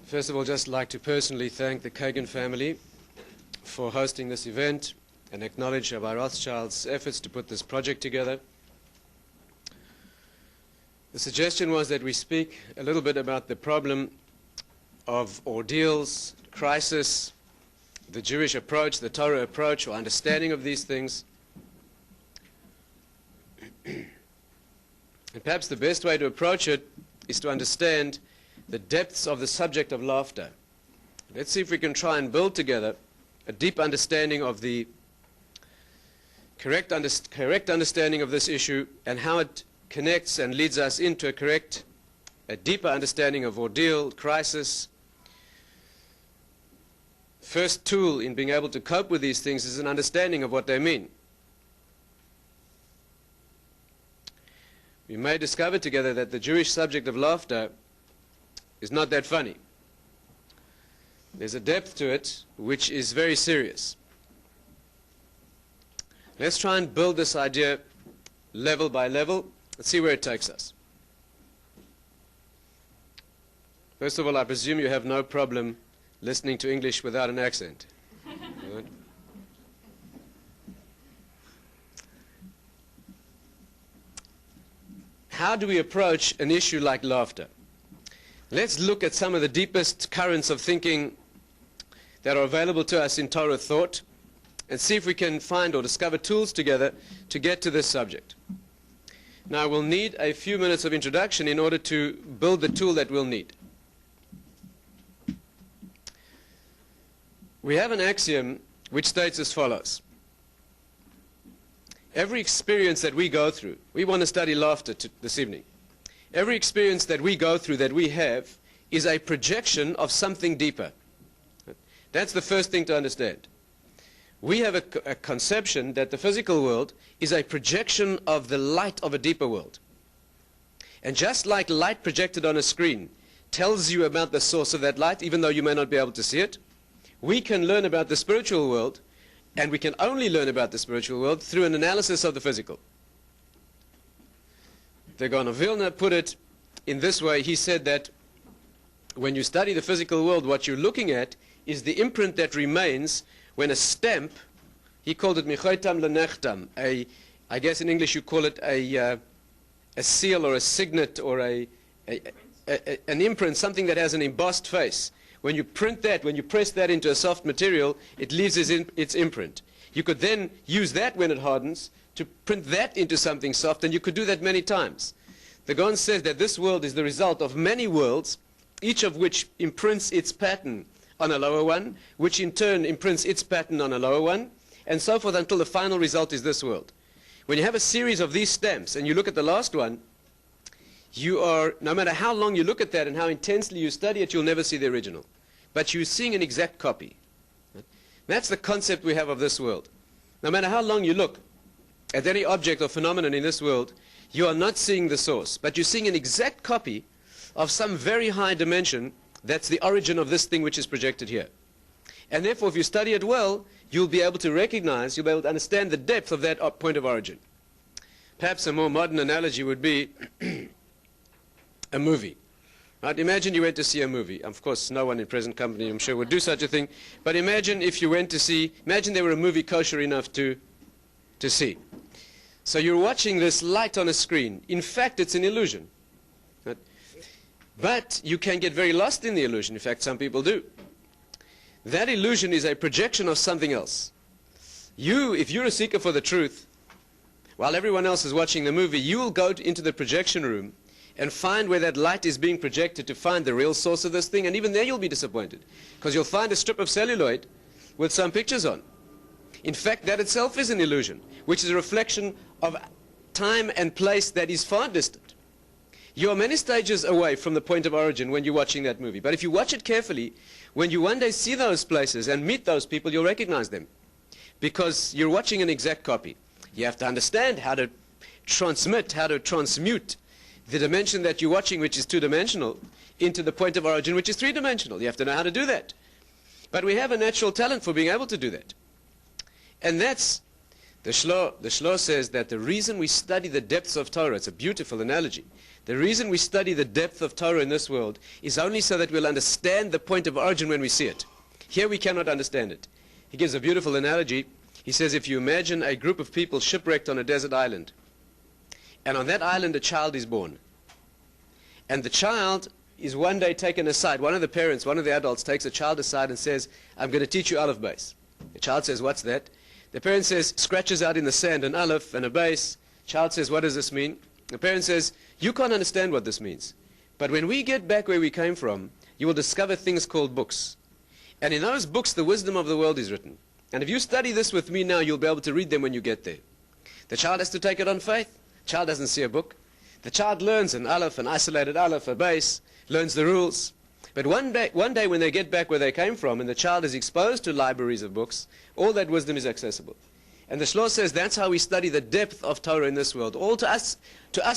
First of all, just like to personally thank the Kagan family for hosting this event and acknowledge Rabbi Rothschild's efforts to put this project together. The suggestion was that we speak a little bit about the problem of ordeals, crisis, the Jewish approach, the Torah approach, or understanding of these things. And perhaps the best way to approach it is to understand the depths of the subject of laughter. Let's see if we can try and build together a deep understanding of the correct understanding of this issue and how it connects and leads us into a deeper understanding of ordeal, crisis. First tool in being able to cope with these things is an understanding of what they mean. We may discover together that the Jewish subject of laughter is not that funny. There's a depth to it which is very serious. Let's try and build this idea level by level. Let's see where it takes us. First of all, I presume you have no problem listening to English without an accent. Right? How do we approach an issue like laughter? Let's look at some of the deepest currents of thinking that are available to us in Torah thought and see if we can find or discover tools together to get to this subject. Now, we'll need a few minutes of introduction in order to build the tool that we'll need. We have an axiom which states as follows. Every experience that we go through, we want to study laughter this evening. Every experience that we go through, that we have, is a projection of something deeper. That's the first thing to understand. We have a conception that the physical world is a projection of the light of a deeper world. And just like light projected on a screen tells you about the source of that light, even though you may not be able to see it, we can learn about the spiritual world, and we can only learn about the spiritual world through an analysis of the physical. The Gaon of Vilna put it in this way. He said that when you study the physical world, what you're looking at is the imprint that remains when a stamp, he called it michoitam lenechtam, I guess in English you call it a seal or a signet or an imprint, something that has an embossed face. When you print that, when you press that into a soft material, it leaves its imprint. You could then use that when it hardens to print that into something soft, and you could do that many times. The Gaon says that this world is the result of many worlds, each of which imprints its pattern on a lower one, which in turn imprints its pattern on a lower one, and so forth until the final result is this world. When you have a series of these stamps and you look at the last one, you are, no matter how long you look at that and how intensely you study it, you'll never see the original. But you're seeing an exact copy. That's the concept we have of this world. No matter how long you look at any object or phenomenon in this world, you are not seeing the source, but you're seeing an exact copy of some very high dimension that's the origin of this thing which is projected here. And therefore, if you study it well, you'll be able to recognize, you'll be able to understand the depth of that point of origin. Perhaps a more modern analogy would be a movie. Right? Imagine you went to see a movie. Of course, no one in present company, I'm sure, would do such a thing. But imagine if you went to see, imagine there were a movie kosher enough to see. So you're watching this light on a screen. In fact, it's an illusion. Right? But you can get very lost in the illusion. In fact, some people do. That illusion is a projection of something else. If you're a seeker for the truth, while everyone else is watching the movie, you will go into the projection room and find where that light is being projected to find the real source of this thing, and even there you'll be disappointed, because you'll find a strip of celluloid with some pictures on. In fact, that itself is an illusion, which is a reflection of time and place that is far distant. You are many stages away from the point of origin when you're watching that movie, but if you watch it carefully, when you one day see those places and meet those people, you'll recognize them, because you're watching an exact copy. You have to understand how to transmit, how to transmute the dimension that you're watching, which is two-dimensional, into the point of origin, which is three-dimensional. You have to know how to do that. But we have a natural talent for being able to do that. And that's The Shlo says that the reason we study the depths of Torah, it's a beautiful analogy, the reason we study the depth of Torah in this world is only so that we'll understand the point of origin when we see it. Here we cannot understand it. He gives a beautiful analogy. He says if you imagine a group of people shipwrecked on a desert island, and on that island a child is born, and the child is one day taken aside. One of the parents, one of the adults takes a child aside and says, I'm going to teach you Aleph Beis. The child says, what's that? The parent says, scratches out in the sand an Aleph and a Beis. Child says, what does this mean? The parent says, you can't understand what this means. But when we get back where we came from, you will discover things called books. And in those books, the wisdom of the world is written. And if you study this with me now, you'll be able to read them when you get there. The child has to take it on faith. The child doesn't see a book. The child learns an Aleph, an isolated Aleph, a Beis, learns the rules. But one day when they get back where they came from and the child is exposed to libraries of books, all that wisdom is accessible. And the Shlo says that's how we study the depth of Torah in this world. All to us,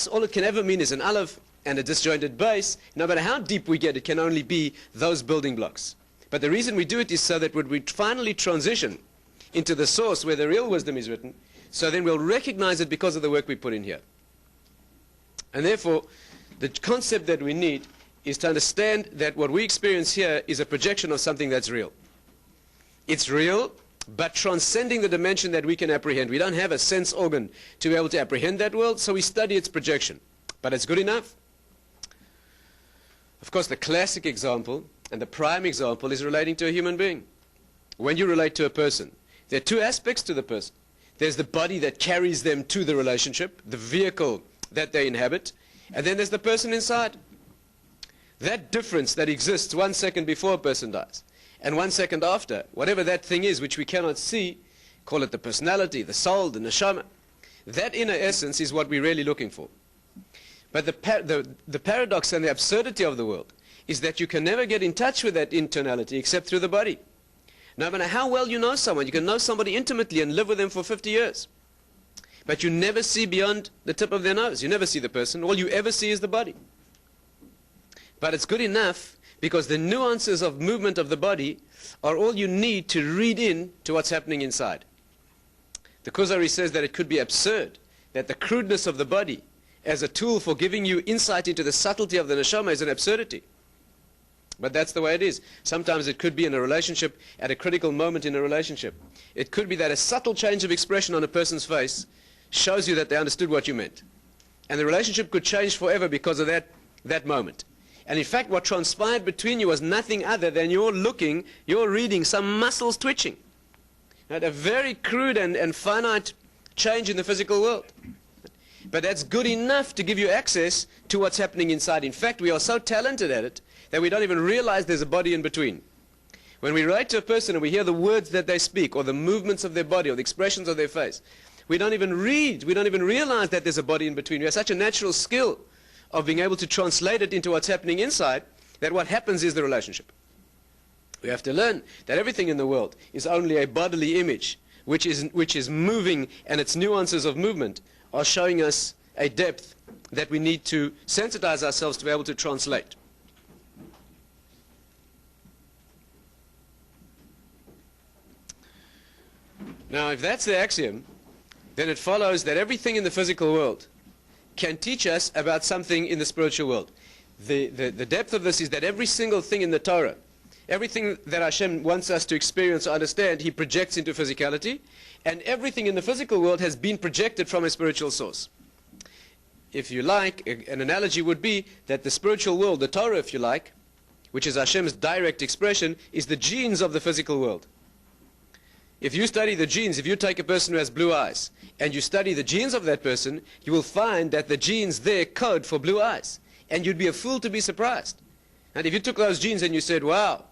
all it can ever mean is an Aleph and a disjointed Beis. No matter how deep we get, it can only be those building blocks. But the reason we do it is so that when we finally transition into the source where the real wisdom is written, so then we'll recognize it because of the work we put in here. And therefore, the concept that we need is to understand that what we experience here is a projection of something that's real. It's real, but transcending the dimension that we can apprehend. We don't have a sense organ to be able to apprehend that world, so we study its projection. But it's good enough. Of course, the classic example and the prime example is relating to a human being. When you relate to a person, there are two aspects to the person. There's the body that carries them to the relationship, the vehicle that they inhabit, and then there's the person inside. That difference that exists 1 second before a person dies and 1 second after, whatever that thing is which we cannot see, call it the personality, the soul, the neshama, that inner essence is what we're really looking for. But the paradox and the absurdity of the world is that you can never get in touch with that internality except through the body. No matter how well you know someone, you can know somebody intimately and live with them for 50 years. But you never see beyond the tip of their nose. You never see the person. All you ever see is the body. But it's good enough because the nuances of movement of the body are all you need to read in to what's happening inside. The Kuzari says that it could be absurd that the crudeness of the body as a tool for giving you insight into the subtlety of the neshama is an absurdity. But that's the way it is. Sometimes it could be in a relationship, at a critical moment in a relationship. It could be that a subtle change of expression on a person's face shows you that they understood what you meant. And the relationship could change forever because of that moment. And in fact, what transpired between you was nothing other than you're reading, some muscles twitching. Right? A very crude and finite change in the physical world. But that's good enough to give you access to what's happening inside. In fact, we are so talented at it that we don't even realize there's a body in between. When we relate to a person and we hear the words that they speak, or the movements of their body, or the expressions of their face, we don't even realize that there's a body in between. We have such a natural skill of being able to translate it into what's happening inside, that what happens is the relationship. We have to learn that everything in the world is only a bodily image, which is moving, and its nuances of movement are showing us a depth that we need to sensitize ourselves to be able to translate. Now, if that's the axiom, then it follows that everything in the physical world can teach us about something in the spiritual world. The depth of this is that every single thing in the Torah, everything that Hashem wants us to experience or understand, He projects into physicality, and everything in the physical world has been projected from a spiritual source. If you like, an analogy would be that the spiritual world, the Torah if you like, which is Hashem's direct expression, is the genes of the physical world. If you study the genes, if you take a person who has blue eyes, and you study the genes of that person, you will find that the genes there code for blue eyes. And you'd be a fool to be surprised. And if you took those genes and you said, wow,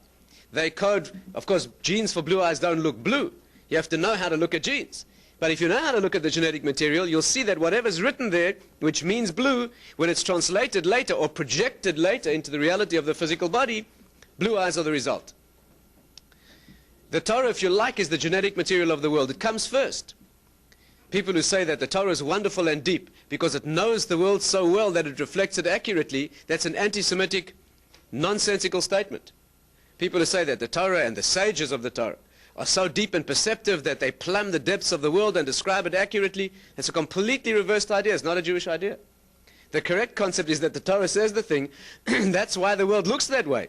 they code, of course, genes for blue eyes don't look blue. You have to know how to look at genes. But if you know how to look at the genetic material, you'll see that whatever's written there, which means blue, when it's translated later or projected later into the reality of the physical body, blue eyes are the result. The Torah, if you like, is the genetic material of the world. It comes first. People who say that the Torah is wonderful and deep because it knows the world so well that it reflects it accurately, that's an anti-Semitic, nonsensical statement. People who say that the Torah and the sages of the Torah are so deep and perceptive that they plumb the depths of the world and describe it accurately. It's a completely reversed idea. It's not a Jewish idea. The correct concept is that the Torah says the thing, that's why the world looks that way.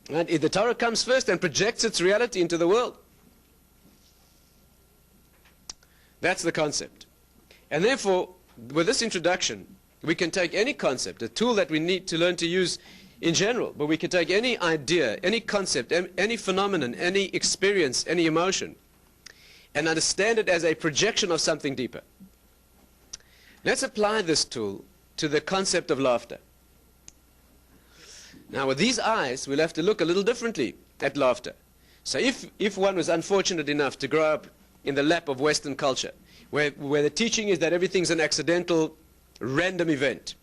And the Torah comes first and projects its reality into the world. That's the concept. And therefore, with this introduction, we can take any concept, a tool that we need to learn to use in general, but we can take any idea, any concept, any phenomenon, any experience, any emotion, and understand it as a projection of something deeper. Let's apply this tool to the concept of laughter. Now, with these eyes, we'll have to look a little differently at laughter. So if one was unfortunate enough to grow up in the lap of Western culture, where the teaching is that everything's an accidental, random event,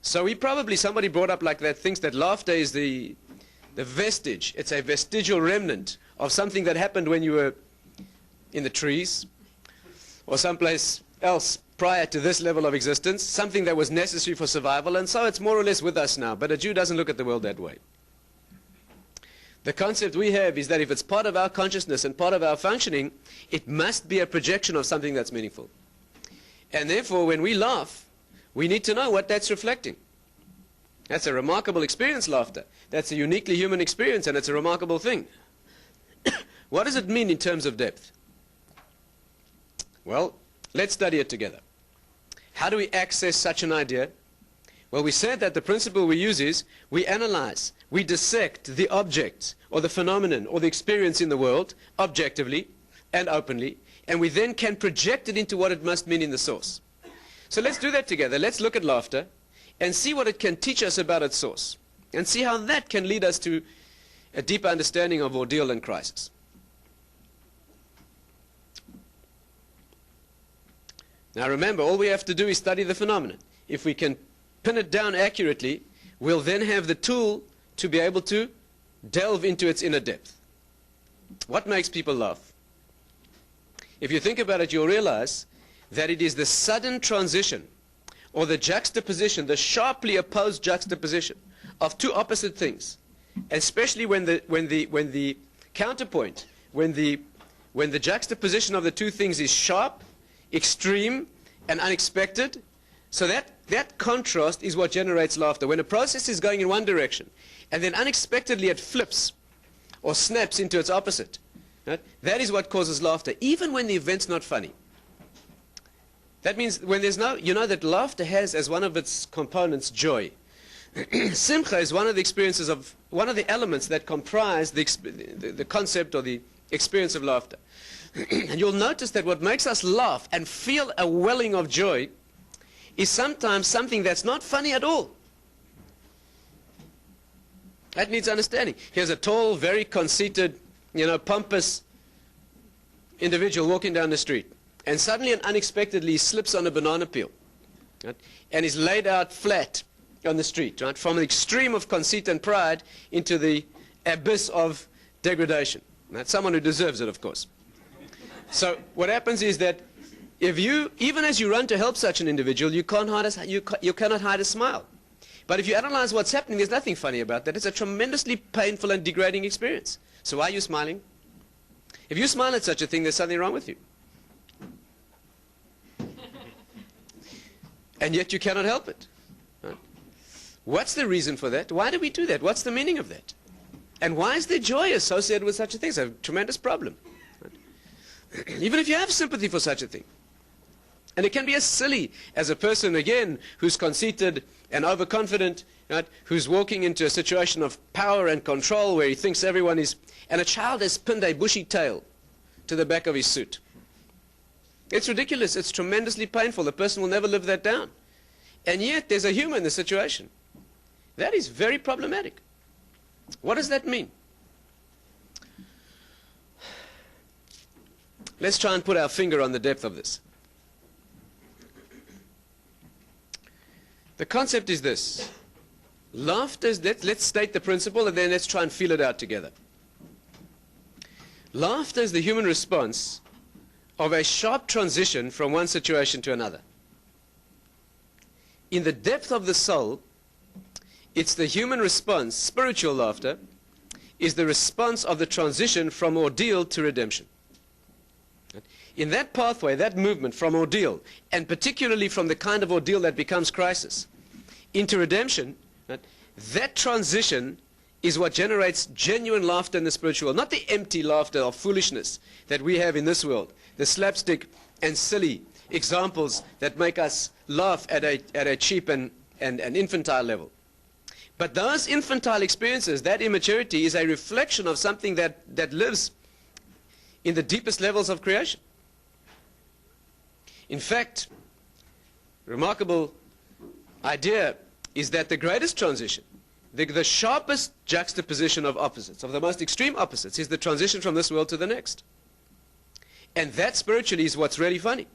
so somebody brought up like that, thinks that laughter is the vestige, it's a vestigial remnant of something that happened when you were in the trees or someplace else prior to this level of existence, something that was necessary for survival, and so it's more or less with us now. But a Jew doesn't look at the world that way. The concept we have is that if it's part of our consciousness and part of our functioning, it must be a projection of something that's meaningful. And therefore, when we laugh, we need to know what that's reflecting. That's a remarkable experience, laughter. That's a uniquely human experience, and it's a remarkable thing. What does it mean in terms of depth? Well, let's study it together. How do we access such an idea? Well, we said that the principle we use is we analyze, we dissect the object or the phenomenon or the experience in the world objectively and openly, and we then can project it into what it must mean in the source. So let's do that together. Let's look at laughter and see what it can teach us about its source, and see how that can lead us to a deeper understanding of ordeal and crisis. Now remember, all we have to do is study the phenomenon. If we can pin it down accurately, we'll then have the tool to be able to delve into its inner depth. What makes people laugh? If you think about it, you'll realize that it is the sudden transition or the juxtaposition, the sharply opposed juxtaposition of two opposite things, especially when the counterpoint, when the juxtaposition of the two things is sharp, extreme, and unexpected. So that contrast is what generates laughter. When a process is going in one direction and then unexpectedly it flips or snaps into its opposite, right? That is what causes laughter, even when the event's not funny. That means when there's no, you know that laughter has as one of its components joy. Simcha is one of the experiences of, one of the elements that comprise the concept or the experience of laughter. And you'll notice that what makes us laugh and feel a welling of joy is sometimes something that's not funny at all. That needs understanding. Here's a tall, very conceited, pompous individual walking down the street, and suddenly and unexpectedly slips on a banana peel, right? And is laid out flat on the street, right? From the extreme of conceit and pride into the abyss of degradation. That's someone who deserves it, of course. So what happens is that if you, even as you run to help such an individual, you cannot hide a smile. But if you analyze what's happening, there's nothing funny about that. It's a tremendously painful and degrading experience. So why are you smiling? If you smile at such a thing, there's something wrong with you. And yet you cannot help it. Right? What's the reason for that? Why do we do that? What's the meaning of that? And why is there joy associated with such a thing? It's a tremendous problem. Right? Even if you have sympathy for such a thing. And it can be as silly as a person, again, who's conceited and overconfident, right, who's walking into a situation of power and control where he thinks everyone is, and a child has pinned a bushy tail to the back of his suit. It's ridiculous. It's tremendously painful. The person will never live that down. And yet there's a humor in the situation. That is very problematic. What does that mean? Let's try and put our finger on the depth of this. The concept is this. Laughter is, let's state the principle and then let's try and feel it out together. Laughter is the human response of a sharp transition from one situation to another. In the depth of the soul, it's the human response, spiritual laughter, is the response of the transition from ordeal to redemption. In that pathway, that movement from ordeal, and particularly from the kind of ordeal that becomes crisis, into redemption, that transition is what generates genuine laughter in the spiritual world, not the empty laughter of foolishness that we have in this world, the slapstick and silly examples that make us laugh at a cheap and infantile level. But those infantile experiences, that immaturity, is a reflection of something that lives in the deepest levels of creation. In fact, remarkable idea is that the greatest transition, the sharpest juxtaposition of opposites, of the most extreme opposites, is the transition from this world to the next. And that spiritually is what's really funny.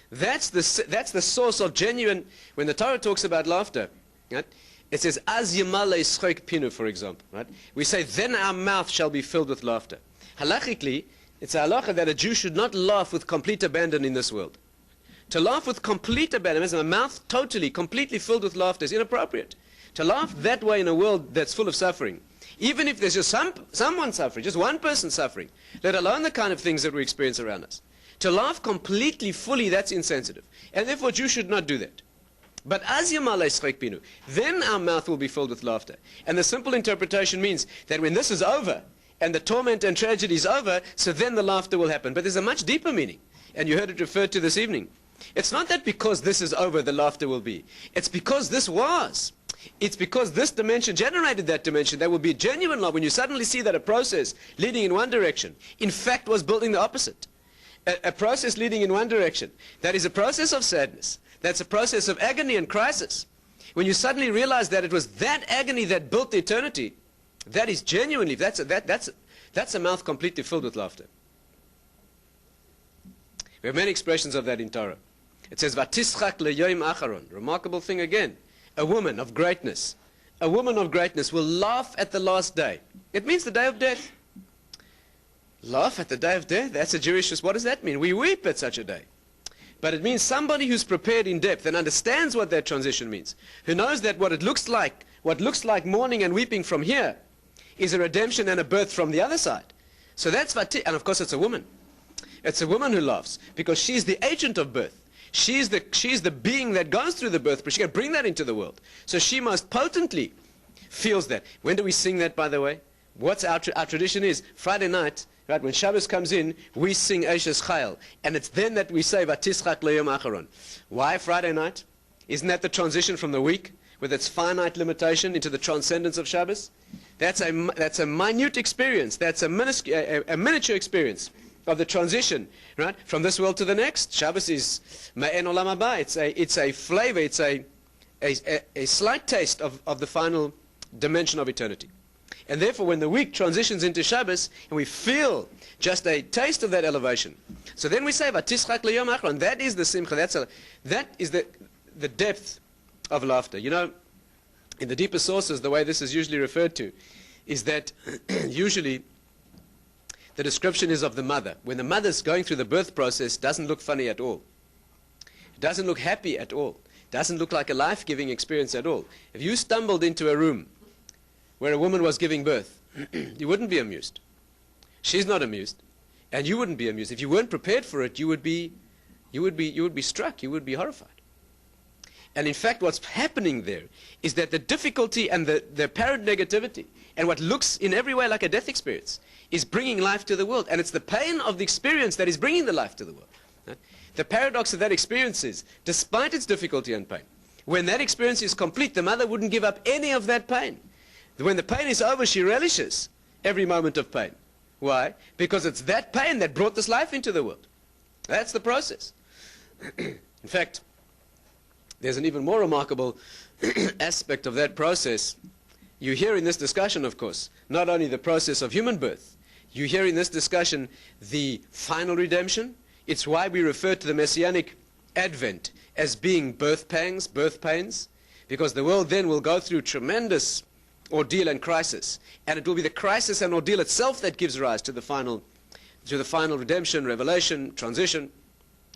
That's the source of genuine, when the Torah talks about laughter, right? It says, Az yimale schok pinu, for example. Right? We say, then our mouth shall be filled with laughter. Halachically, it's a halacha that a Jew should not laugh with complete abandon in this world. To laugh with complete abandon, means a mouth totally, completely filled with laughter, is inappropriate. To laugh that way in a world that's full of suffering, even if there's just someone suffering, just one person suffering, let alone the kind of things that we experience around us. To laugh completely, fully, that's insensitive. And therefore, Jews should not do that. But as yimale schok pinu, then our mouth will be filled with laughter. And the simple interpretation means that when this is over, and the torment and tragedy is over, so then the laughter will happen. But there's a much deeper meaning, and you heard it referred to this evening. It's not that because this is over, the laughter will be. It's because this was. It's because this dimension generated that dimension. There will be genuine love when you suddenly see that a process leading in one direction, in fact, was building the opposite. A process leading in one direction, that is a process of sadness. That's a process of agony and crisis. When you suddenly realize that it was that agony that built the eternity, that is genuinely, that's a mouth completely filled with laughter. We have many expressions of that in Torah. It says, Vatischak leyoim acharon. Remarkable thing again. A woman of greatness. A woman of greatness will laugh at the last day. It means the day of death. Laugh at the day of death? That's a Jewish, what does that mean? We weep at such a day. But it means somebody who's prepared in depth and understands what that transition means. Who knows that what looks like mourning and weeping from here is a redemption and a birth from the other side. So that's and of course it's a woman. It's a woman who laughs because she's the agent of birth. She's the being that goes through the birth, but she can bring that into the world. So she most potently feels that. When do we sing that, by the way? What's our tradition is Friday night, right? When Shabbos comes in, we sing Eishes Chayil, and it's then that we say Vatischak leyom acharon. Why Friday night? Isn't that the transition from the week, with its finite limitation, into the transcendence of Shabbos? That's a minute experience. That's a miniature experience of the transition, right, from this world to the next. Shabbos is ma'en olam haba. It's a flavor. It's a slight taste of the final dimension of eternity. And therefore, when the week transitions into Shabbos, and we feel just a taste of that elevation, so then we say, "Vatischak leyom acharon." That is the simcha. That is the depth of laughter. You know, in the deeper sources, the way this is usually referred to is that usually the description is of the mother. When the mother's going through the birth process, it doesn't look funny at all. It doesn't look happy at all. It doesn't look like a life-giving experience at all. If you stumbled into a room where a woman was giving birth, you wouldn't be amused. She's not amused, and you wouldn't be amused. If you weren't prepared for it, you would be struck. You would be horrified. And in fact, what's happening there is that the difficulty and the apparent negativity and what looks in every way like a death experience is bringing life to the world. And it's the pain of the experience that is bringing the life to the world. Right? The paradox of that experience is, despite its difficulty and pain, when that experience is complete, the mother wouldn't give up any of that pain. When the pain is over, she relishes every moment of pain. Why? Because it's that pain that brought this life into the world. That's the process. In fact, there's an even more remarkable aspect of that process. You hear in this discussion, of course, not only the process of human birth, you hear in this discussion the final redemption. It's why we refer to the Messianic Advent as being birth pangs, birth pains, because the world then will go through tremendous ordeal and crisis, and it will be the crisis and ordeal itself that gives rise to the final redemption, revelation, transition.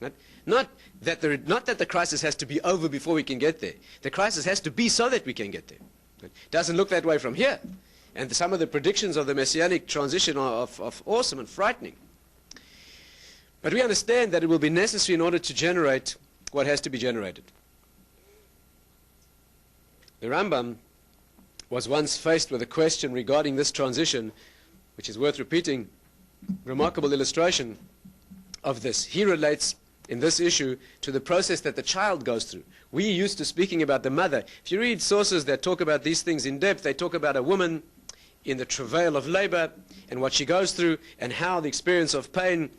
Right? Not that the crisis has to be over before we can get there. The crisis has to be so that we can get there. It doesn't look that way from here. And some of the predictions of the Messianic transition are awesome and frightening. But we understand that it will be necessary in order to generate what has to be generated. The Rambam was once faced with a question regarding this transition, which is worth repeating, remarkable illustration of this. He relates in this issue to the process that the child goes through. We used to speaking about the mother. If you read sources that talk about these things in depth, they talk about a woman in the travail of labor and what she goes through and how the experience of pain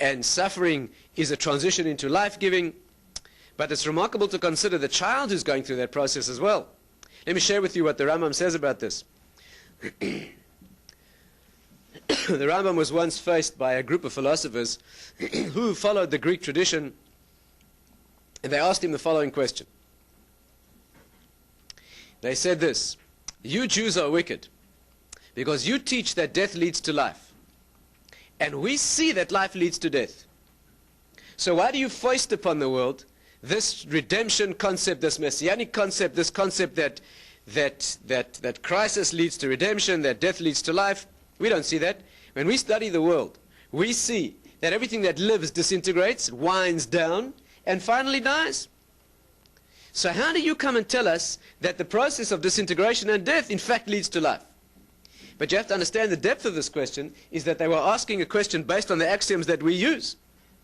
and suffering is a transition into life-giving. But it's remarkable to consider the child who's going through that process as well. Let me share with you what the Rambam says about this. The Rambam was once faced by a group of philosophers who followed the Greek tradition, and they asked him the following question. They said this: you Jews are wicked because you teach that death leads to life, and we see that life leads to death. So why do you foist upon the world this redemption concept, this messianic concept, this concept that crisis leads to redemption, that death leads to life? We don't see that. When we study the world, we see that everything that lives disintegrates, winds down, and finally dies. So how do you come and tell us that the process of disintegration and death in fact leads to life? But you have to understand the depth of this question is that they were asking a question based on the axioms that we use.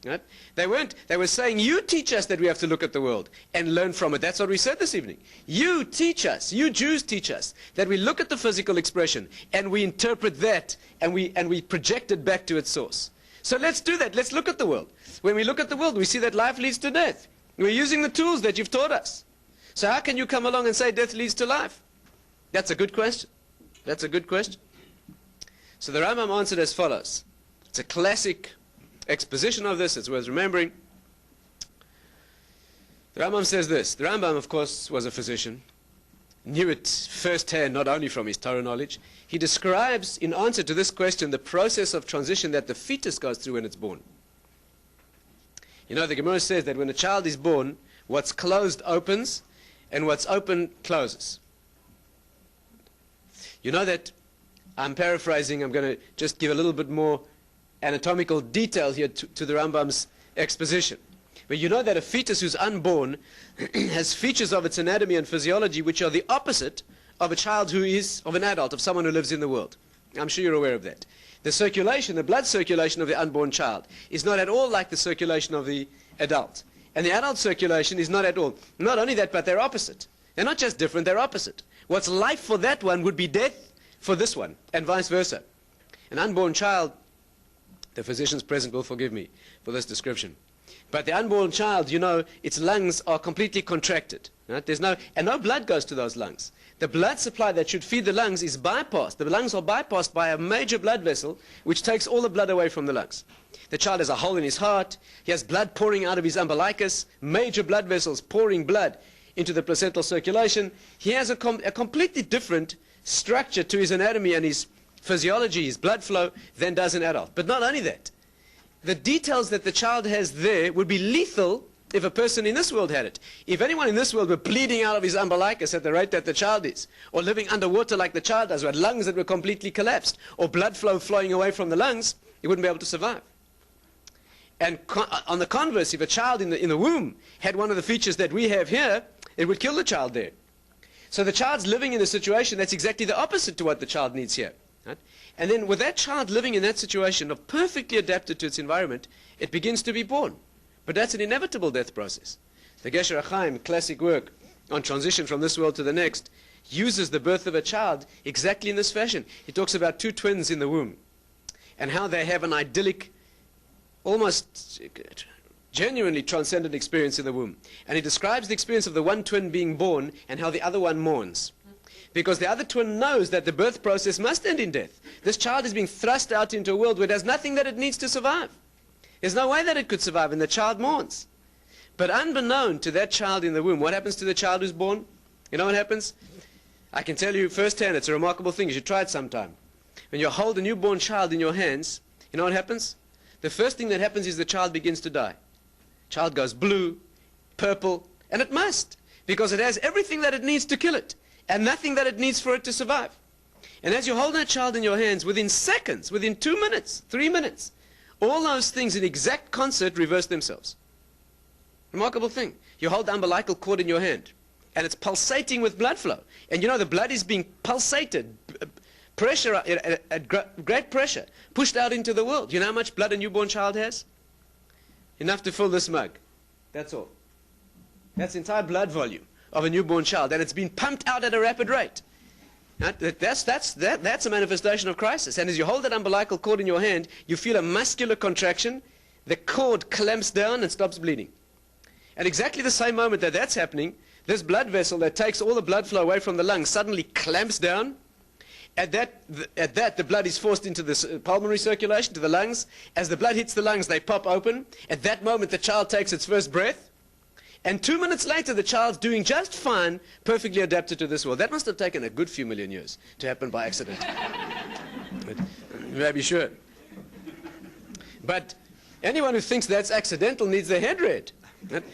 Right? They were saying, you teach us that we have to look at the world and learn from it. That's what we said this evening. You teach us, you Jews teach us, that we look at the physical expression and we interpret that and we project it back to its source. So let's do that. Let's look at the world. When we look at the world, we see that life leads to death. We're using the tools that you've taught us. So how can you come along and say death leads to life? That's a good question. That's a good question. So the Rambam answered as follows. It's a classic exposition of this. It's worth remembering. The Rambam says this. The Rambam, of course, was a physician, knew it firsthand, not only from his Torah knowledge. He describes, in answer to this question, the process of transition that the fetus goes through when it's born. You know, the Gemara says that when a child is born, what's closed opens, and what's open closes. You know that, I'm paraphrasing, I'm going to just give a little bit more anatomical detail here to the Rambam's exposition. But you know that a fetus who's unborn has features of its anatomy and physiology which are the opposite of a child who is, of an adult, of someone who lives in the world. I'm sure you're aware of that. The circulation, the blood circulation of the unborn child is not at all like the circulation of the adult. And the adult circulation is not at all. Not only that, but they're opposite. They're not just different, they're opposite. What's life for that one would be death for this one, and vice versa. An unborn child, the physicians present will forgive me for this description, but the unborn child, you know, its lungs are completely contracted. Right? And no blood goes to those lungs. The blood supply that should feed the lungs is bypassed. The lungs are bypassed by a major blood vessel which takes all the blood away from the lungs. The child has a hole in his heart. He has blood pouring out of his umbilicus, major blood vessels pouring blood into the placental circulation. He has a completely different structure to his anatomy and his physiology, his blood flow, than does an adult. But not only that, the details that the child has there would be lethal if a person in this world had it. If anyone in this world were bleeding out of his umbilicus at the rate that the child is, or living underwater like the child does, or had lungs that were completely collapsed, or blood flow flowing away from the lungs, he wouldn't be able to survive. And on the converse, if a child in the womb had one of the features that we have here, it would kill the child there. So the child's living in a situation that's exactly the opposite to what the child needs here. Right? And then with that child living in that situation of perfectly adapted to its environment, it begins to be born. But that's an inevitable death process. The Gesher HaChaim, classic work on transition from this world to the next, uses the birth of a child exactly in this fashion. He talks about two twins in the womb and how they have an idyllic, almost genuinely transcendent experience in the womb. And he describes the experience of the one twin being born and how the other one mourns. Because the other twin knows that the birth process must end in death. This child is being thrust out into a world where there's nothing that it needs to survive. There's no way that it could survive, and the child mourns. But unbeknown to that child in the womb, what happens to the child who's born? You know what happens? I can tell you firsthand, it's a remarkable thing. You should try it sometime. When you hold a newborn child in your hands, you know what happens? The first thing that happens is the child begins to die. Child goes blue, purple, and it must, because it has everything that it needs to kill it, and nothing that it needs for it to survive. And as you hold that child in your hands, within seconds, within 2 minutes, 3 minutes, all those things in exact concert reverse themselves. Remarkable thing. You hold the umbilical cord in your hand, and it's pulsating with blood flow. And you know the blood is being pulsated, pressure at great pressure, pushed out into the world. You know how much blood a newborn child has? Enough to fill this mug. That's all. That's the entire blood volume of a newborn child, and it's been pumped out at a rapid rate. That's a manifestation of crisis. And as you hold that umbilical cord in your hand, you feel a muscular contraction. The cord clamps down and stops bleeding. At exactly the same moment that that's happening, this blood vessel that takes all the blood flow away from the lungs suddenly clamps down. At that, the blood is forced into the pulmonary circulation, to the lungs. As the blood hits the lungs, they pop open. At that moment, the child takes its first breath. And 2 minutes later, the child's doing just fine, perfectly adapted to this world. That must have taken a good few million years to happen by accident. But you may be sure. But anyone who thinks that's accidental needs their head read.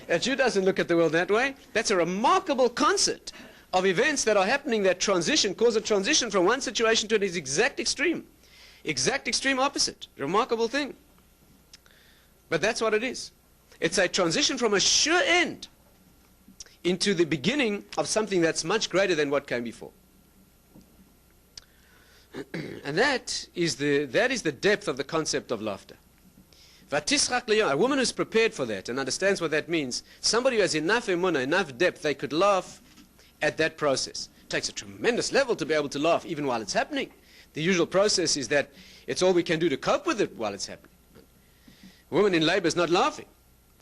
A Jew doesn't look at the world that way. That's a remarkable concert of events that are happening that cause a transition from one situation to its exact extreme opposite. Remarkable thing. But that's what it is. It's a transition from a sure end into the beginning of something that's much greater than what came before. And that is the depth of the concept of laughter. A woman who's prepared for that and understands what that means, somebody who has enough emunah, enough depth, they could laugh at that process. It takes a tremendous level to be able to laugh even while it's happening. The usual process is that it's all we can do to cope with it while it's happening. A woman in labor is not laughing.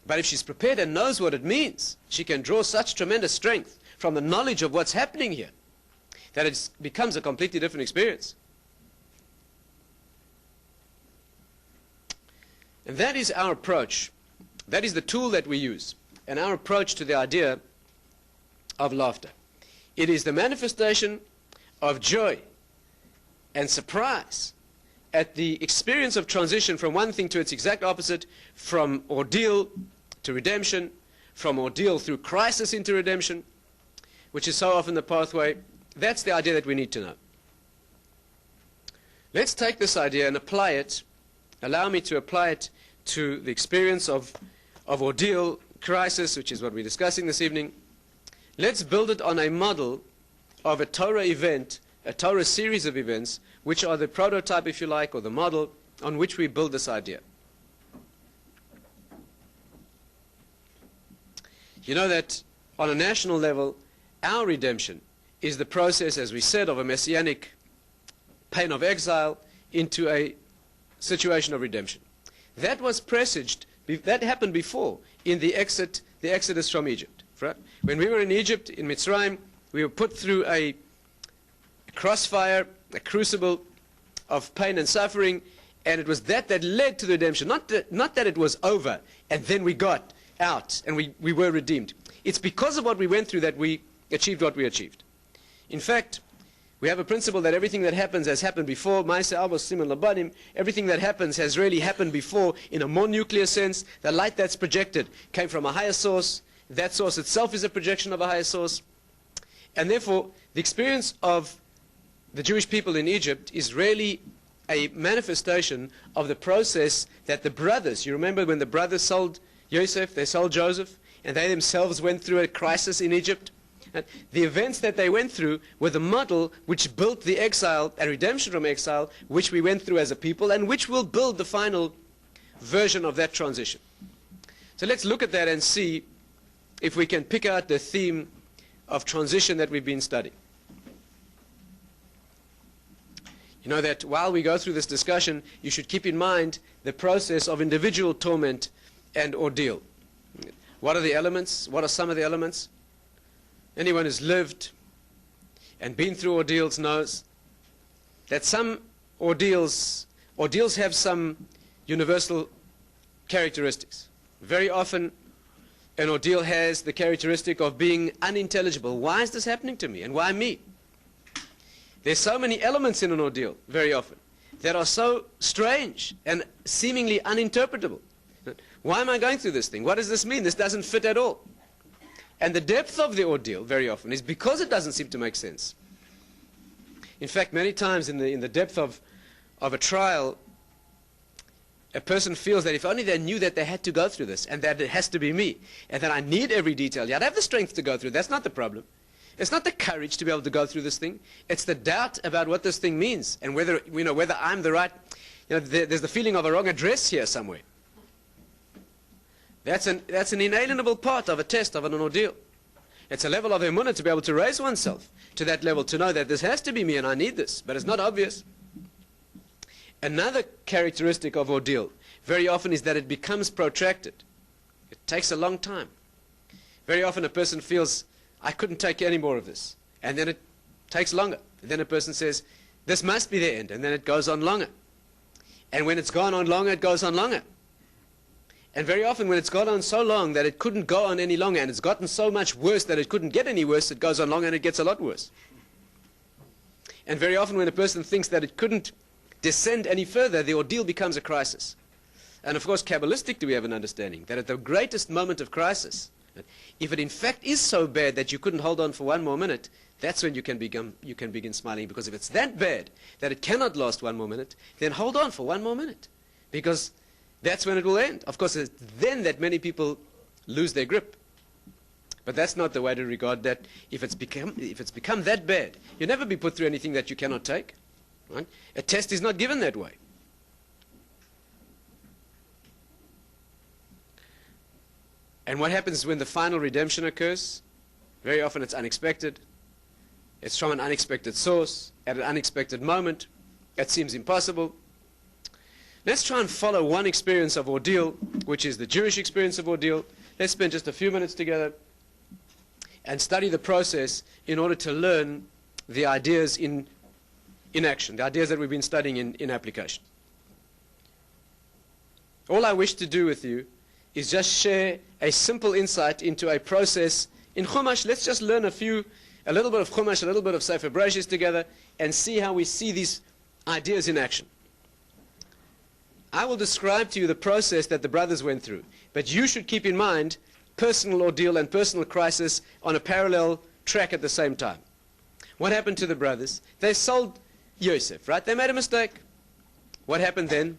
But if she's prepared and knows what it means, she can draw such tremendous strength from the knowledge of what's happening here that it becomes a completely different experience. And that is our approach. That is the tool that we use. And our approach to the idea of laughter. It is the manifestation of joy and surprise at the experience of transition from one thing to its exact opposite, from ordeal to redemption, from ordeal through crisis into redemption, which is so often the pathway. That's the idea that we need to know. Let's take this idea and apply it, allow me to apply it to the experience of ordeal, crisis, which is what we're discussing this evening. Let's build it on a model of a Torah event, a Torah series of events, which are the prototype, if you like, or the model on which we build this idea. You know that on a national level, our redemption is the process, as we said, of a messianic pain of exile into a situation of redemption. That was presaged, that happened before in the exodus from Egypt. Right? When we were in Egypt, in Mitzrayim, we were put through a crossfire, a crucible of pain and suffering, and it was that led to the redemption. Not that it was over, and then we got out, and we were redeemed. It's because of what we went through that we achieved what we achieved. In fact, we have a principle that everything that happens has happened before. Everything that happens has really happened before in a more nuclear sense. The light that's projected came from a higher source. That source itself is a projection of a higher source. And therefore, the experience of the Jewish people in Egypt is really a manifestation of the process that the brothers, you remember when the brothers sold Yosef, they sold Joseph, and they themselves went through a crisis in Egypt. And the events that they went through were the model which built the exile and redemption from exile, which we went through as a people, and which will build the final version of that transition. So let's look at that and see if we can pick out the theme of transition that we've been studying. You know that while we go through this discussion, you should keep in mind the process of individual torment and ordeal. What are the elements? What are some of the elements? Anyone who's lived and been through ordeals knows that some ordeals have some universal characteristics. Very often an ordeal has the characteristic of being unintelligible. Why is this happening to me, and why me? There's so many elements in an ordeal, very often, that are so strange and seemingly uninterpretable. Why am I going through this thing? What does this mean? This doesn't fit at all. And the depth of the ordeal, very often, is because it doesn't seem to make sense. In fact, many times in the depth of a trial, a person feels that if only they knew that they had to go through this, and that it has to be me, and that I need every detail. Yeah, I'd have the strength to go through. That's not the problem. It's not the courage to be able to go through this thing. It's the doubt about what this thing means, and whether I'm the right. There's the feeling of a wrong address here somewhere. That's an inalienable part of a test, of an ordeal. It's a level of emunah to be able to raise oneself to that level, to know that this has to be me and I need this, but it's not obvious. Another characteristic of ordeal very often is that it becomes protracted. It takes a long time. Very often a person feels, I couldn't take any more of this. And then it takes longer. And then a person says, this must be the end. And then it goes on longer. And when it's gone on longer, it goes on longer. And very often when it's gone on so long that it couldn't go on any longer, and it's gotten so much worse that it couldn't get any worse, it goes on longer and it gets a lot worse. And very often when a person thinks that it couldn't descend any further, the ordeal becomes a crisis. And of course, Kabbalistically we have an understanding that at the greatest moment of crisis, if it in fact is so bad that you couldn't hold on for one more minute, that's when you can begin smiling. Because if it's that bad that it cannot last one more minute, then hold on for one more minute. Because that's when it will end. Of course, it's then that many people lose their grip. But that's not the way to regard that. If it's become that bad, you'll never be put through anything that you cannot take. Right? A test is not given that way. And what happens when the final redemption occurs? Very often it's unexpected. It's from an unexpected source, at an unexpected moment. It seems impossible. Let's try and follow one experience of ordeal, which is the Jewish experience of ordeal. Let's spend just a few minutes together and study the process in order to learn the ideas in action, the ideas that we've been studying in application. All I wish to do with you is just share a simple insight into a process in Chumash. Let's just learn a little bit of Chumash, a little bit of Sefer Bereshis together, and see how we see these ideas in action. I will describe to you the process that the brothers went through, but you should keep in mind personal ordeal and personal crisis on a parallel track at the same time. What happened to the brothers? They sold Yosef, right? They made a mistake. What happened then?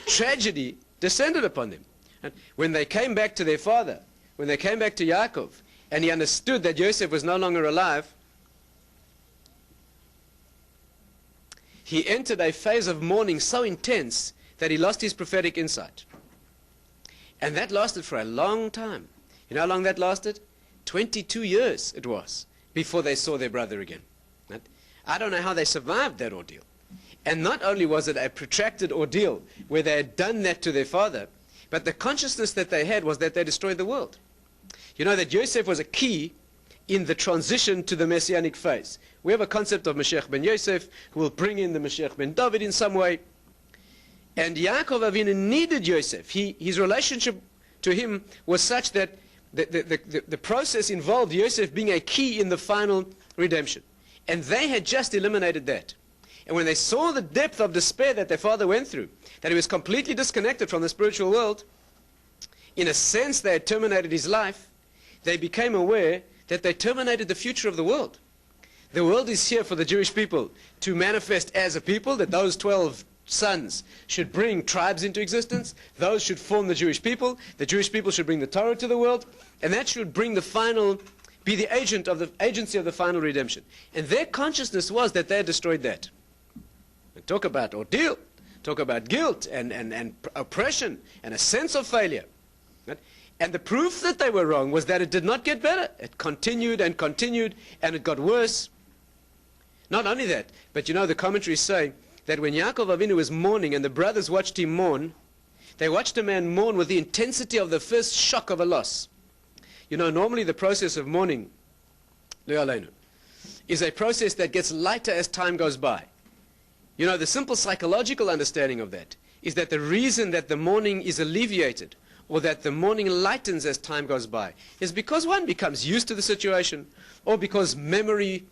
Tragedy descended upon them. And when they came back to their father, when they came back to Yaakov, and he understood that Yosef was no longer alive, he entered a phase of mourning so intense that he lost his prophetic insight. And that lasted for a long time. You know how long that lasted? 22 years it was before they saw their brother again. Right? I don't know how they survived that ordeal. And not only was it a protracted ordeal where they had done that to their father, but the consciousness that they had was that they destroyed the world. You know that Yosef was a key in the transition to the Messianic phase. We have a concept of Mashiach ben Yosef, who will bring in the Mashiach ben David in some way. And Yaakov Avinu needed Yosef. His relationship to him was such that the process involved Yosef being a key in the final redemption. And they had just eliminated that. And when they saw the depth of despair that their father went through, that he was completely disconnected from the spiritual world, in a sense they had terminated his life, they became aware that they terminated the future of the world. The world is here for the Jewish people to manifest as a people, that those 12 sons should bring tribes into existence, those should form the Jewish people should bring the Torah to the world, and that should bring be the agency of the final redemption. And their consciousness was that they had destroyed that. And talk about ordeal, talk about guilt and oppression and a sense of failure. Right? And the proof that they were wrong was that it did not get better. It continued and continued, and it got worse. Not only that, but you know the commentaries say that when Yaakov Avinu was mourning and the brothers watched him mourn, they watched a man mourn with the intensity of the first shock of a loss. You know, normally the process of mourning, is a process that gets lighter as time goes by. You know, the simple psychological understanding of that is that the reason that the mourning is alleviated, or that the mourning lightens as time goes by, is because one becomes used to the situation, or because memory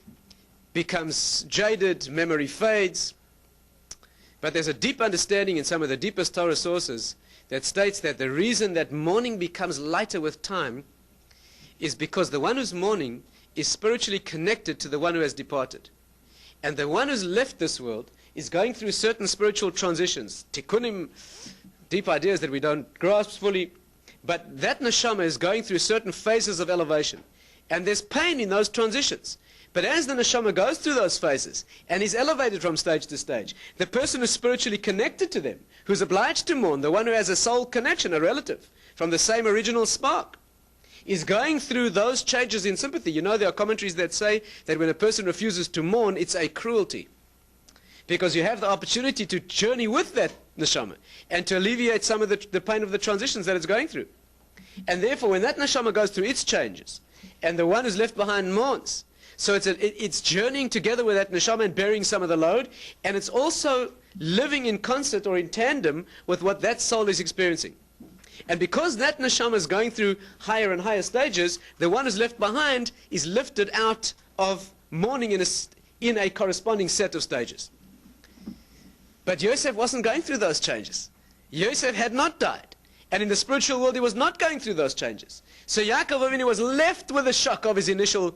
becomes jaded, memory fades. But there's a deep understanding in some of the deepest Torah sources that states that the reason that mourning becomes lighter with time is because the one who's mourning is spiritually connected to the one who has departed. And the one who's left this world is going through certain spiritual transitions, tikkunim, deep ideas that we don't grasp fully, but that neshama is going through certain phases of elevation. And there's pain in those transitions. But as the neshama goes through those phases and is elevated from stage to stage, the person who's spiritually connected to them, who's obliged to mourn, the one who has a soul connection, a relative, from the same original spark, is going through those changes in sympathy. You know, there are commentaries that say that when a person refuses to mourn, it's a cruelty. Because you have the opportunity to journey with that neshama and to alleviate some of the pain of the transitions that it's going through. And therefore, when that neshama goes through its changes, and the one who's left behind mourns, so it's journeying together with that neshama and bearing some of the load, and it's also living in concert or in tandem with what that soul is experiencing. And because that neshama is going through higher and higher stages, the one who's left behind is lifted out of mourning in a corresponding set of stages. But Yosef wasn't going through those changes. Yosef had not died. And in the spiritual world, he was not going through those changes. So Yaakov Avinu was left with the shock of his initial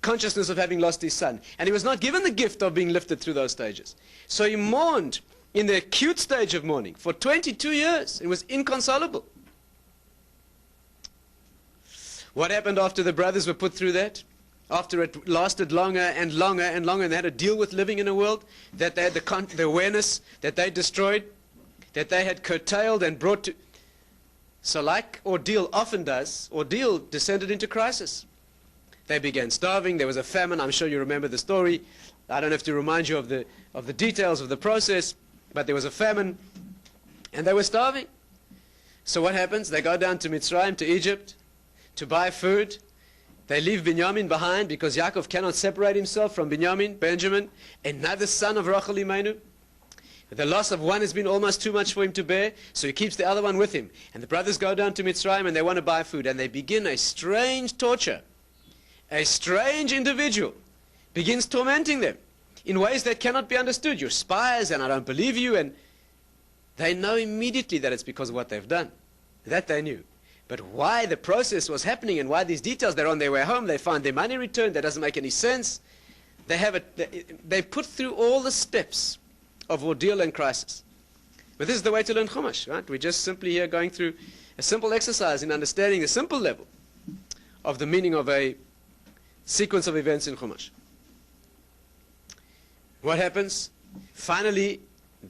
consciousness of having lost his son. And he was not given the gift of being lifted through those stages. So he mourned in the acute stage of mourning for 22 years. It was inconsolable. What happened after the brothers were put through that? After it lasted longer and longer and longer, and they had to deal with living in a world that they had the awareness that they destroyed, that they had curtailed and brought to. So like ordeal often does, ordeal descended into crisis. They began starving. There was a famine. I'm sure you remember the story. I don't have to remind you of the details of the process, but there was a famine, and they were starving. So what happens? They go down to Mitzrayim, to Egypt, to buy food. They leave Binyamin behind because Yaakov cannot separate himself from Benjamin, another son of Rachel Imenu. The loss of one has been almost too much for him to bear, so he keeps the other one with him. And the brothers go down to Mitzrayim and they want to buy food, and they begin a strange torture. A strange individual begins tormenting them in ways that cannot be understood. You're spies and I don't believe you, and they know immediately that it's because of what they've done. That they knew. But why the process was happening and why these details, they're on their way home, they find their money returned, that doesn't make any sense. They put through all the steps of ordeal and crisis. But this is the way to learn Chumash, right? We're just simply here going through a simple exercise in understanding the simple level of the meaning of a sequence of events in Chumash. What happens? Finally,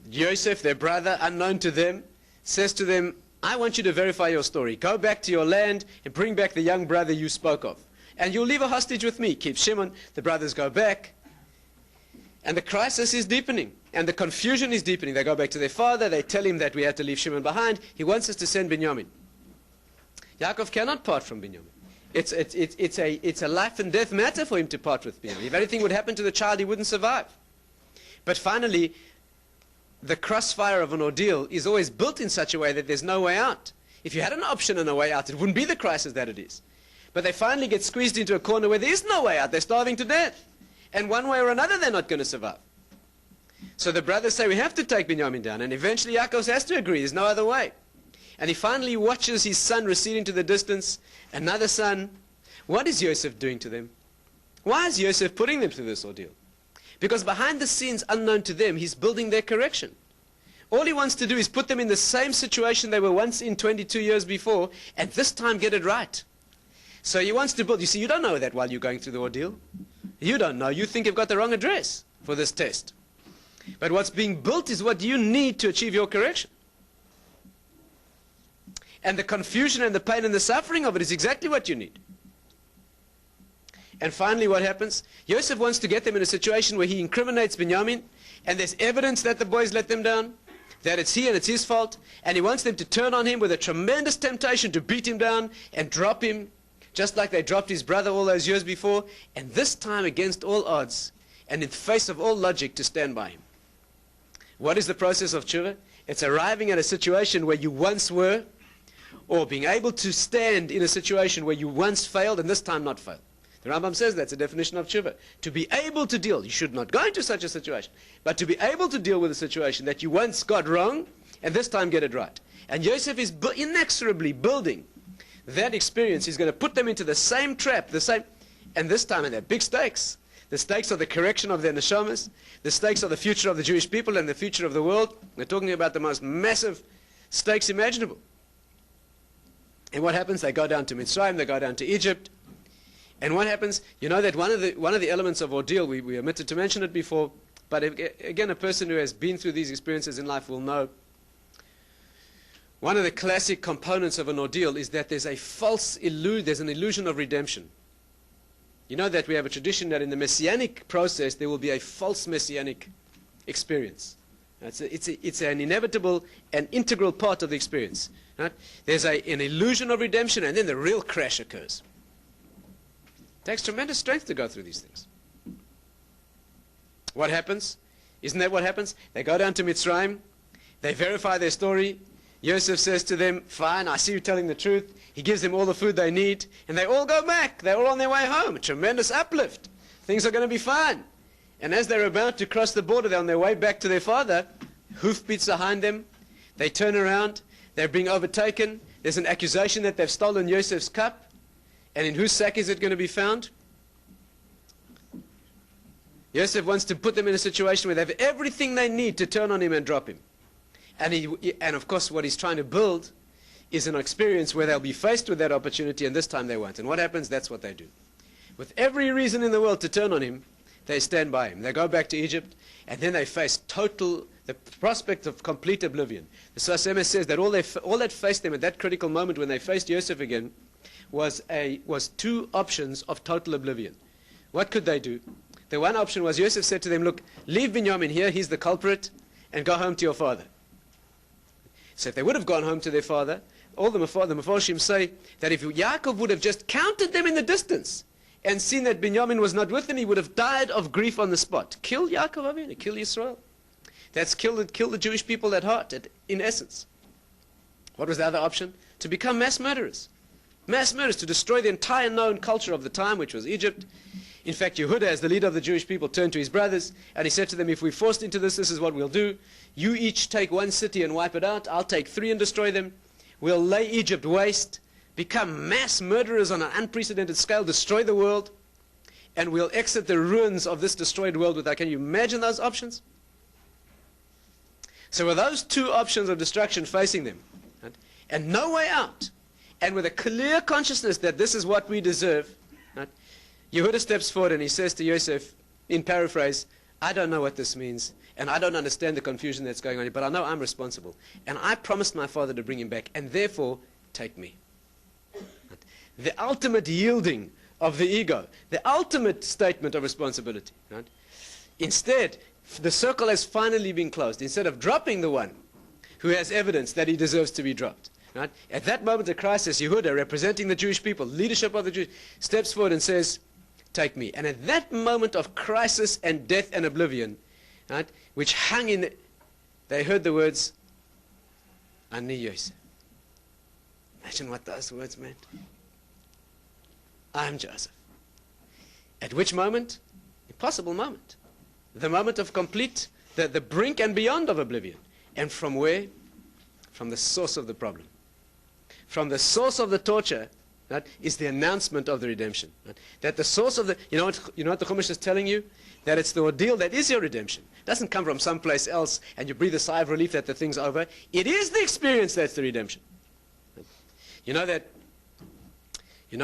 Yosef, their brother, unknown to them, says to them, I want you to verify your story. Go back to your land and bring back the young brother you spoke of. And you'll leave a hostage with me. Keep Shimon. The brothers go back. And the crisis is deepening. And the confusion is deepening. They go back to their father. They tell him that we have to leave Shimon behind. He wants us to send Binyamin. Yaakov cannot part from Binyamin. It's a life and death matter for him to part with Binyamin. If anything would happen to the child, he wouldn't survive. But finally, the crossfire of an ordeal is always built in such a way that there's no way out. If you had an option and a way out, it wouldn't be the crisis that it is. But they finally get squeezed into a corner where there is no way out. They're starving to death. And one way or another, they're not going to survive. So the brothers say, we have to take Binyamin down. And eventually Yaakov has to agree. There's no other way. And he finally watches his son recede into the distance. Another son. What is Yosef doing to them? Why is Yosef putting them through this ordeal? Because behind the scenes, unknown to them, he's building their correction. All he wants to do is put them in the same situation they were once in 22 years before, and this time get it right. So he wants to build. You see, you don't know that while you're going through the ordeal. You don't know. You think you've got the wrong address for this test. But what's being built is what you need to achieve your correction. And the confusion and the pain and the suffering of it is exactly what you need. And finally, what happens? Yosef wants to get them in a situation where he incriminates Binyamin, and there's evidence that the boys let them down, that it's he and it's his fault, and he wants them to turn on him with a tremendous temptation to beat him down and drop him, just like they dropped his brother all those years before, and this time against all odds, and in the face of all logic, to stand by him. What is the process of tshuva? It's arriving at a situation where you once were, or being able to stand in a situation where you once failed, and this time not failed. The Rambam says that's a definition of tshuva. To be able to deal, you should not go into such a situation, but to be able to deal with a situation that you once got wrong, and this time get it right. And Yosef is inexorably building that experience. He's going to put them into the same trap, and this time, and they're big stakes. The stakes are the correction of their neshamas. The stakes are the future of the Jewish people and the future of the world. They're talking about the most massive stakes imaginable. And what happens? They go down to Mitzrayim, they go down to Egypt. And what happens? You know that one of the elements of ordeal, we omitted to mention it before, but again, a person who has been through these experiences in life will know. One of the classic components of an ordeal is that there's an illusion of redemption. You know that we have a tradition that in the messianic process there will be a false messianic experience. It's an inevitable and integral part of the experience. Right? There's an illusion of redemption, and then the real crash occurs. It takes tremendous strength to go through these things. What happens? Isn't that what happens? They go down to Mitzrayim, they verify their story. Yosef says to them, fine, I see you telling the truth. He gives them all the food they need, and they all go back. They're all on their way home. A tremendous uplift. Things are going to be fine. And as they're about to cross the border, they're on their way back to their father. Hoofbeats behind them. They turn around. They're being overtaken. There's an accusation that they've stolen Yosef's cup. And in whose sack is it going to be found? Yosef wants to put them in a situation where they have everything they need to turn on him and drop him. And of course, what he's trying to build is an experience where they'll be faced with that opportunity, and this time they won't. And what happens? That's what they do. With every reason in the world to turn on him, they stand by him. They go back to Egypt, and then they face the prospect of complete oblivion. The Sfas Emes says that all that faced them at that critical moment when they faced Yosef again was two options of total oblivion. What could they do? The one option was Yosef said to them, look, leave Binyamin here, he's the culprit, and go home to your father. So if they would have gone home to their father, all the Mefarshim say that if Yaakov would have just counted them in the distance and seen that Binyamin was not with them, he would have died of grief on the spot. Kill Yaakov Avinu, kill Yisrael. That's kill the Jewish people at heart, in essence. What was the other option? To become mass murderers. Mass murderers, to destroy the entire known culture of the time, which was Egypt. In fact, Yehuda, as the leader of the Jewish people, turned to his brothers, and he said to them, if we're forced into this, this is what we'll do. You each take one city and wipe it out. I'll take 3 and destroy them. We'll lay Egypt waste, become mass murderers on an unprecedented scale, destroy the world, and we'll exit the ruins of this destroyed world without. Can you imagine those options? So with those two options of destruction facing them, right, and no way out, and with a clear consciousness that this is what we deserve, right, Yehuda steps forward and he says to Yosef, in paraphrase, I don't know what this means, and I don't understand the confusion that's going on here, but I know I'm responsible. And I promised my father to bring him back, and therefore, take me. Right? The ultimate yielding of the ego, the ultimate statement of responsibility. Right? Instead, the circle has finally been closed. Instead of dropping the one who has evidence that he deserves to be dropped. Right? At that moment of crisis, Yehuda, representing the Jewish people, leadership of the Jews, steps forward and says, take me. And at that moment of crisis and death and oblivion, right, which hung in they heard the words, Ani Yosef. Imagine what those words meant. I'm Joseph. At which moment? Impossible moment. The moment of complete, the brink and beyond of oblivion. And from where? From the source of the problem. From the source of the torture, right, is the announcement of the redemption. Right? That the source of the, you know what the Chumash is telling you? That it's the ordeal that is your redemption. It doesn't come from someplace else and you breathe a sigh of relief that the thing's over. It is the experience that's the redemption. Right? You know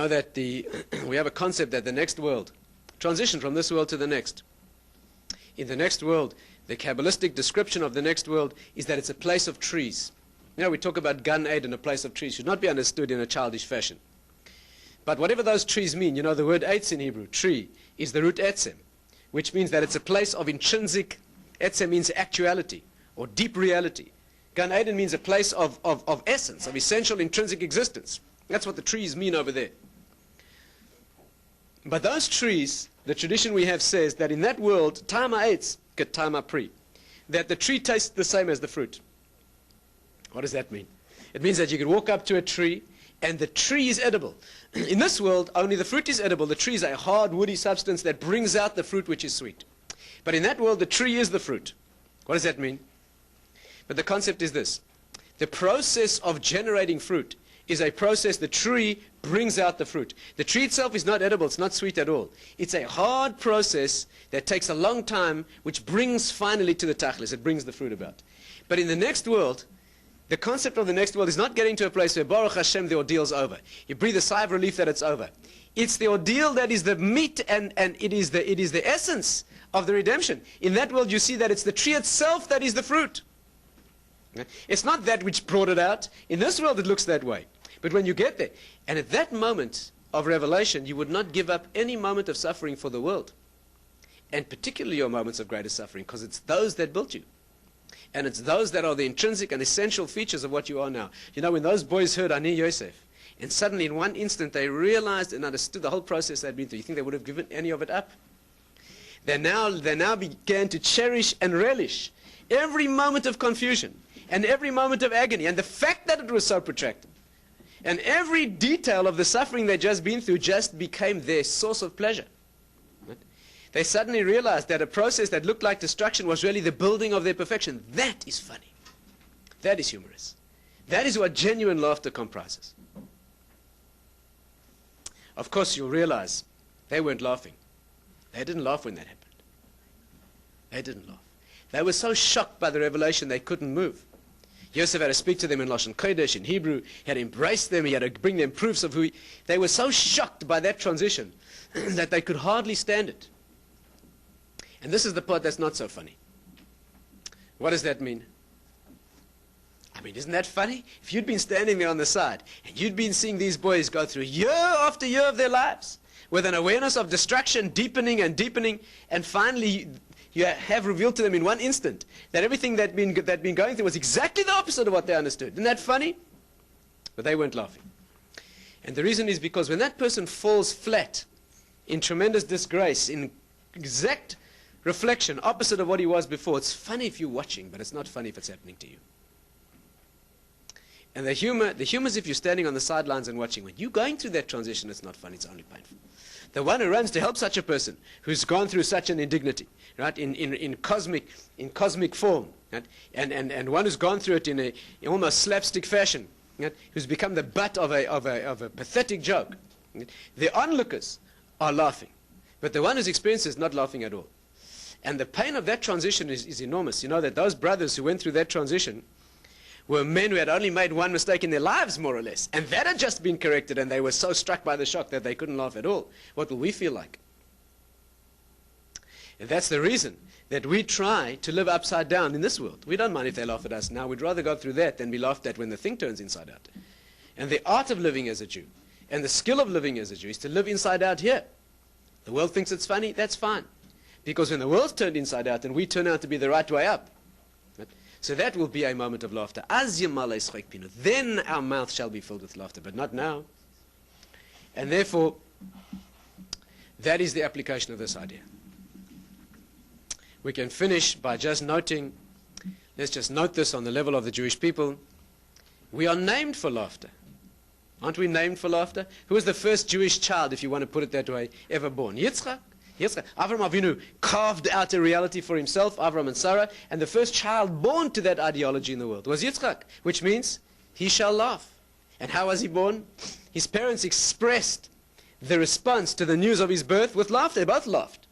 that we have a concept that the next world, transition from this world to the next. In the next world, the Kabbalistic description of the next world is that it's a place of trees. You know, we talk about Gan Eden, a place of trees, should not be understood in a childish fashion. But whatever those trees mean, you know, the word eitz in Hebrew, tree, is the root etzem, which means that it's a place of intrinsic, etzem means actuality, or deep reality. Gan Eden means a place of essence, of essential intrinsic existence. That's what the trees mean over there. But those trees, the tradition we have says that in that world, Tama eitz, get Tama pri, that the tree tastes the same as the fruit. What does that mean? It means that you can walk up to a tree and the tree is edible. In this world, only the fruit is edible. The tree is a hard, woody substance that brings out the fruit which is sweet. But in that world, the tree is the fruit. What does that mean? But the concept is this. The process of generating fruit is a process. The tree brings out the fruit. The tree itself is not edible. It's not sweet at all. It's a hard process that takes a long time, which brings finally to the tachlis. It brings the fruit about. But in the next world, the concept of the next world is not getting to a place where Baruch Hashem, the ordeal's over. You breathe a sigh of relief that it's over. It's the ordeal that is the meat, and it is the essence of the redemption. In that world, you see that it's the tree itself that is the fruit. It's not that which brought it out. In this world, it looks that way. But when you get there, and at that moment of revelation, you would not give up any moment of suffering for the world. And particularly your moments of greatest suffering, because it's those that built you. And it's those that are the intrinsic and essential features of what you are now. You know, when those boys heard Ani Yosef, and suddenly in one instant they realized and understood the whole process they'd been through, you think they would have given any of it up? They now began to cherish and relish every moment of confusion and every moment of agony, and the fact that it was so protracted. And every detail of the suffering they'd just been through just became their source of pleasure. Right? They suddenly realized that a process that looked like destruction was really the building of their perfection. That is funny. That is humorous. That is what genuine laughter comprises. Of course, you'll realize they weren't laughing. They didn't laugh when that happened. They didn't laugh. They were so shocked by the revelation they couldn't move. Yosef had to speak to them in Lashon Kodesh, in Hebrew. He had to embrace them. He had to bring them proofs of who he... They were so shocked by that transition that they could hardly stand it. And this is the part that's not so funny. What does that mean? I mean, isn't that funny? If you'd been standing there on the side and you'd been seeing these boys go through year after year of their lives with an awareness of destruction deepening and deepening, and finally you have revealed to them in one instant that everything they'd been going through was exactly the opposite of what they understood. Isn't that funny? But they weren't laughing. And the reason is because when that person falls flat in tremendous disgrace, in exact reflection, opposite of what he was before, it's funny if you're watching, but it's not funny if it's happening to you. And the humor is if you're standing on the sidelines and watching. When you're going through that transition, it's not funny, it's only painful. The one who runs to help such a person who's gone through such an indignity, right, in cosmic form, right, and one who's gone through it in almost slapstick fashion, right, who's become the butt of a pathetic joke. Right, the onlookers are laughing, but the one who's experienced it is not laughing at all. And the pain of that transition is enormous. You know that those brothers who went through that transition were men who had only made one mistake in their lives, more or less. And that had just been corrected, and they were so struck by the shock that they couldn't laugh at all. What will we feel like? And that's the reason that we try to live upside down in this world. We don't mind if they laugh at us now. We'd rather go through that than be laughed at when the thing turns inside out. And the art of living as a Jew, and the skill of living as a Jew, is to live inside out here. The world thinks it's funny, that's fine. Because when the world's turned inside out, and we turn out to be the right way up, so that will be a moment of laughter. Then our mouth shall be filled with laughter, but not now. And therefore, that is the application of this idea. We can finish by just noting, let's just note this on the level of the Jewish people. We are named for laughter. Aren't we named for laughter? Who was the first Jewish child, if you want to put it that way, ever born? Yitzchak. Avram Avinu carved out a reality for himself, Avram and Sarah, and the first child born to that ideology in the world was Yitzchak, which means he shall laugh. And how was he born? His parents expressed the response to the news of his birth with laughter. They both laughed.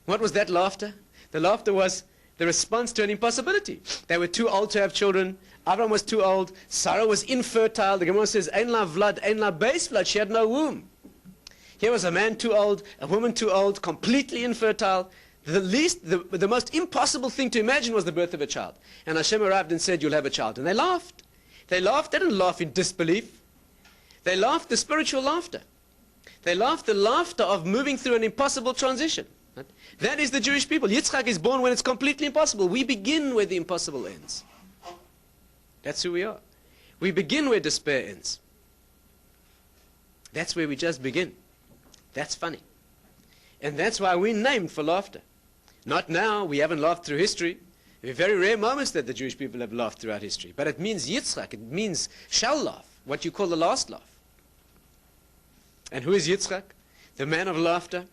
What was that laughter? The laughter was the response to an impossibility. They were too old to have children. Avram was too old. Sarah was infertile. The Gemara says, Ein la vlad, ein la beis vlad. She had no womb. Here was a man too old, a woman too old, completely infertile. The most impossible thing to imagine was the birth of a child. And Hashem arrived and said, you'll have a child. And they laughed. They laughed. They didn't laugh in disbelief. They laughed the spiritual laughter. They laughed the laughter of moving through an impossible transition. Right? That is the Jewish people. Yitzchak is born when it's completely impossible. We begin where the impossible ends. That's who we are. We begin where despair ends. That's where we just begin. That's funny. And that's why we're named for laughter. Not now, we haven't laughed through history. There are very rare moments that the Jewish people have laughed throughout history. But it means Yitzchak, it means shall laugh, what you call the last laugh. And who is Yitzchak? The man of laughter.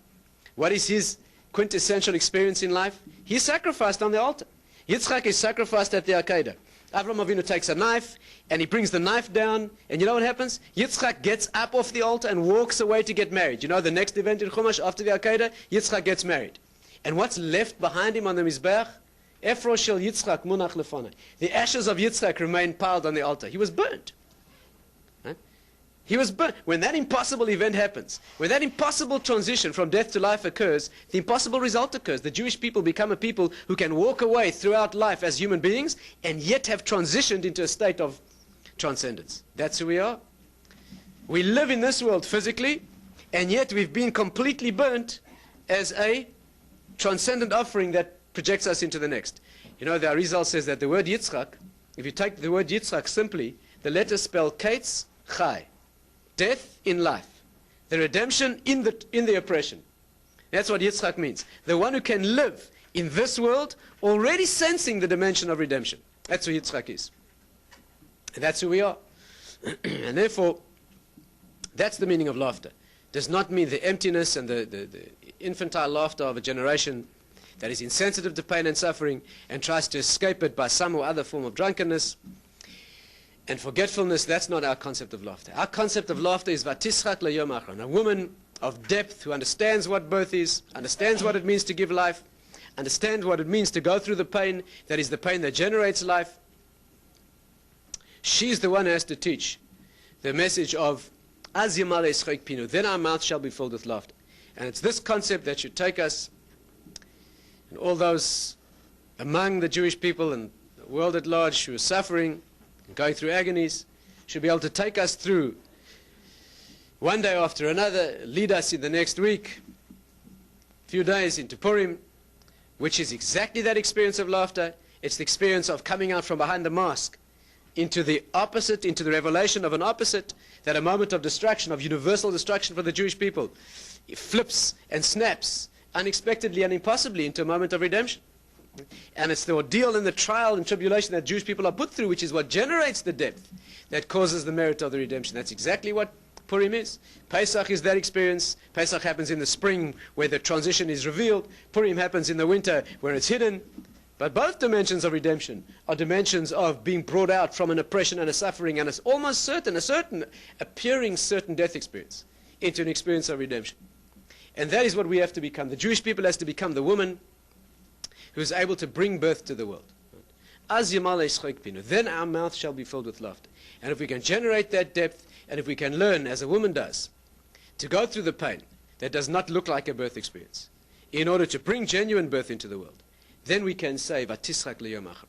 What is his quintessential experience in life? He sacrificed on the altar. Yitzchak is sacrificed at the Akedah. Avraham Avinu takes a knife and he brings the knife down, and you know what happens? Yitzchak gets up off the altar and walks away to get married. You know the next event in Chumash after the Akedah? Yitzchak gets married. And what's left behind him on the Mizbeach? Efro shel Yitzchak munach lefonai. The ashes of Yitzchak remain piled on the altar. He was burnt. He was burnt. When that impossible event happens, when that impossible transition from death to life occurs, the impossible result occurs. The Jewish people become a people who can walk away throughout life as human beings and yet have transitioned into a state of transcendence. That's who we are. We live in this world physically, and yet we've been completely burnt as a transcendent offering that projects us into the next. You know, the Arizal says that the word Yitzchak, if you take the word Yitzchak simply, the letters spell Kates Chai. Death in life. The redemption in the oppression. That's what Yitzchak means. The one who can live in this world already sensing the dimension of redemption. That's who Yitzchak is. And that's who we are. And therefore, that's the meaning of laughter. Does not mean the emptiness and the infantile laughter of a generation that is insensitive to pain and suffering and tries to escape it by some or other form of drunkenness and forgetfulness. That's not our concept of laughter. Our concept of laughter is Vatischak le'yom achron, a woman of depth who understands what birth is, understands what it means to give life, understands what it means to go through the pain that is the pain that generates life. She's the one who has to teach the message of Az Yamal Eschek Pinu, then our mouth shall be filled with laughter. And it's this concept that should take us and all those among the Jewish people and the world at large who are suffering and going through agonies, should be able to take us through one day after another, lead us in the next week, few days into Purim, which is exactly that experience of laughter. It's the experience of coming out from behind the mask into the opposite, into the revelation of an opposite, that a moment of destruction, of universal destruction for the Jewish people, it flips and snaps unexpectedly and impossibly into a moment of redemption. And it's the ordeal and the trial and tribulation that Jewish people are put through, which is what generates the depth that causes the merit of the redemption. That's exactly what Purim is. Pesach is that experience. Pesach happens in the spring where the transition is revealed. Purim happens in the winter where it's hidden. But both dimensions of redemption are dimensions of being brought out from an oppression and a suffering and appearing certain death experience into an experience of redemption. And that is what we have to become. The Jewish people has to become the woman who is able to bring birth to the world. Az Yamal Eschek Pinu, then our mouth shall be filled with laughter. And if we can generate that depth, and if we can learn, as a woman does, to go through the pain that does not look like a birth experience, in order to bring genuine birth into the world, then we can say, Vatischak le'yom achar.